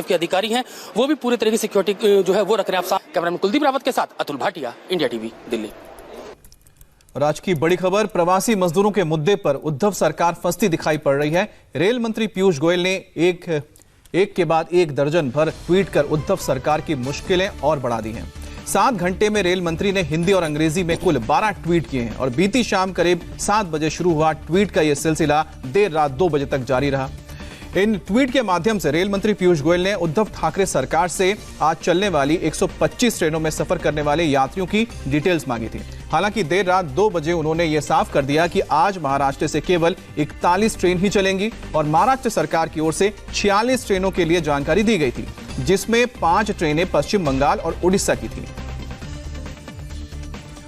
के अधिकारी हैं वो भी पूरे तरह की सिक्योरिटी जो है वो रख रहे हैं। आप कैमरामैन कुलदीप रावत के साथ अतुल भाटिया, इंडिया टीवी, दिल्ली। और आज की बड़ी खबर, प्रवासी मजदूरों के मुद्दे पर उद्धव सरकार फंसती दिखाई पड़ रही है। रेल मंत्री पीयूष गोयल ने एक के बाद एक दर्जन भर ट्वीट कर उद्धव सरकार की मुश्किलें और बढ़ा दी हैं। 7 घंटे में रेल मंत्री ने हिंदी और अंग्रेजी में कुल 12 ट्वीट किए हैं और बीती शाम करीब 7 बजे शुरू हुआ ट्वीट का यह सिलसिला देर रात 2 बजे तक जारी रहा। इन ट्वीट के माध्यम से रेल मंत्री पीयूष गोयल ने उद्धव ठाकरे सरकार से आज चलने वाली 125 ट्रेनों में सफर करने वाले यात्रियों की डिटेल्स मांगी थी। हालांकि देर रात 2 बजे उन्होंने यह साफ कर दिया कि आज महाराष्ट्र से केवल 41 ट्रेन ही चलेंगी और महाराष्ट्र सरकार की ओर से 46 ट्रेनों के लिए जानकारी दी गई थी, जिसमें 5 ट्रेनें पश्चिम बंगाल और उड़ीसा की थी।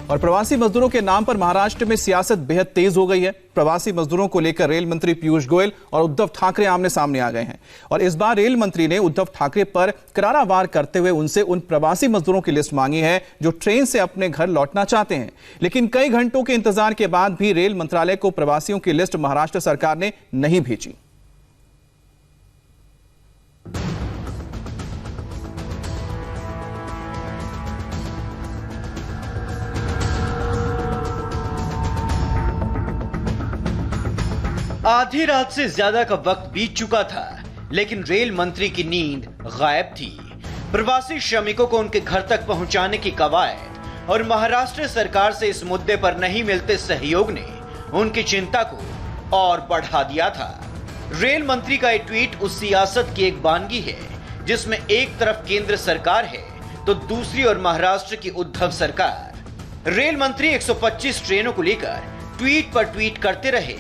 और प्रवासी मजदूरों के नाम पर महाराष्ट्र में सियासत बेहद तेज हो गई है। प्रवासी मजदूरों को लेकर रेल मंत्री पीयूष गोयल और उद्धव ठाकरे आमने सामने आ गए हैं और इस बार रेल मंत्री ने उद्धव ठाकरे पर करारा वार करते हुए उनसे उन प्रवासी मजदूरों की लिस्ट मांगी है जो ट्रेन से अपने घर लौटना चाहते हैं। लेकिन कई घंटों के इंतजार के बाद भी रेल मंत्रालय को प्रवासियों की लिस्ट महाराष्ट्र सरकार ने नहीं भेजी। आधी रात से ज्यादा का वक्त बीत चुका था, लेकिन रेल मंत्री की नींद गायब थी। प्रवासी श्रमिकों को उनके घर तक पहुंचाने की कवायद और महाराष्ट्र सरकार से इस मुद्दे पर नहीं मिलते सहयोग ने उनकी चिंता को और बढ़ा दिया था। रेल मंत्री का ये ट्वीट उस सियासत की एक बानगी है जिसमें एक तरफ केंद्र सरकार है तो दूसरी ओर महाराष्ट्र की उद्धव सरकार। रेल मंत्री 125 ट्रेनों को लेकर ट्वीट पर ट्वीट करते रहे,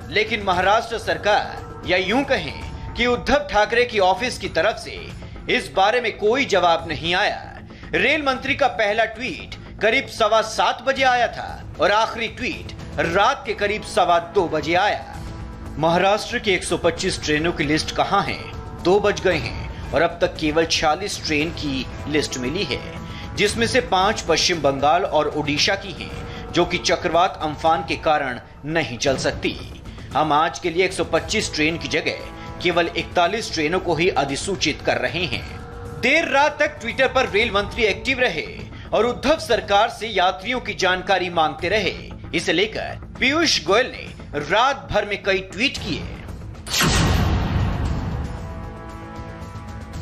लेकिन महाराष्ट्र सरकार या यूं कहें कि उद्धव ठाकरे की ऑफिस की तरफ से इस बारे में कोई जवाब नहीं आया। रेल मंत्री का पहला ट्वीट करीब 7:15 बजे आया था और आखिरी ट्वीट रात के करीब 2:15 बजे आया। महाराष्ट्र की 125 ट्रेनों की लिस्ट कहां है? 2 बज गए हैं और अब तक केवल 46 ट्रेन की लिस्ट मिली है, जिसमें से 5 पश्चिम बंगाल और उड़ीसा की हैं, जो कि चक्रवात अम्फान के कारण नहीं चल सकती। हम आज के लिए 125 ट्रेन की जगह केवल 41 ट्रेनों को ही अधिसूचित कर रहे हैं। देर रात तक ट्विटर पर रेल मंत्री एक्टिव रहे और उद्धव सरकार से यात्रियों की जानकारी मांगते रहे। इसे लेकर पीयूष गोयल ने रात भर में कई ट्वीट किए।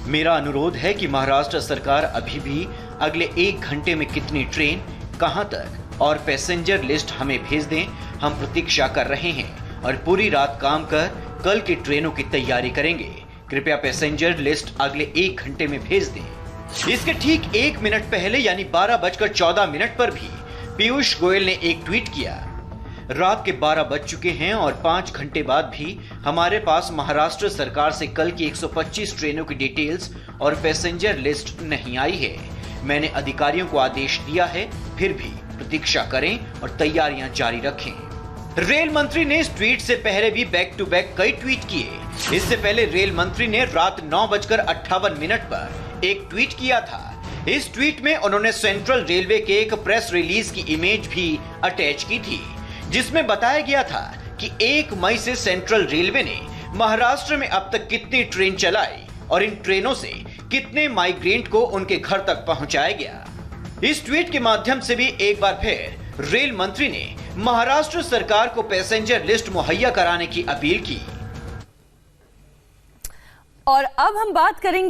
मेरा अनुरोध है कि महाराष्ट्र सरकार अभी भी अगले 1 घंटे में कितनी ट्रेन, कहां तक और पैसेंजर लिस्ट हमें भेज दें। हम प्रतीक्षा कर रहे हैं और पूरी रात काम कर कल की ट्रेनों की तैयारी करेंगे। कृपया पैसेंजर लिस्ट अगले 1 घंटे में भेज दें। इसके ठीक 1 मिनट पहले यानी 12:14 पर भी पीयूष गोयल ने एक ट्वीट किया। रात के 12 बज चुके हैं और 5 घंटे बाद भी हमारे पास महाराष्ट्र सरकार से कल की 125 ट्रेनों की डिटेल्स और पैसेंजर लिस्ट नहीं आई है। मैंने अधिकारियों को आदेश दिया है, फिर भी प्रतीक्षा करें और तैयारियां जारी रखें। रेल मंत्री ने इस ट्वीट से पहले भी बैक टू बैक कई ट्वीट किए। इससे पहले रेल मंत्री ने रात 9:58 पर एक ट्वीट किया था। इस ट्वीट में उन्होंने सेंट्रल रेलवे के एक प्रेस रिलीज की इमेज भी अटैच की थी, जिसमें बताया गया था कि 1 मई से सेंट्रल रेलवे ने महाराष्ट्र में अब तक कितनी ट्रेन चलाई और इन ट्रेनों से कितने माइग्रेंट को उनके घर तक पहुंचाया गया। इस ट्वीट के माध्यम से भी एक बार फिर रेल मंत्री ने महाराष्ट्र सरकार को पैसेंजर लिस्ट मुहैया कराने की अपील की। और अब हम बात करेंगे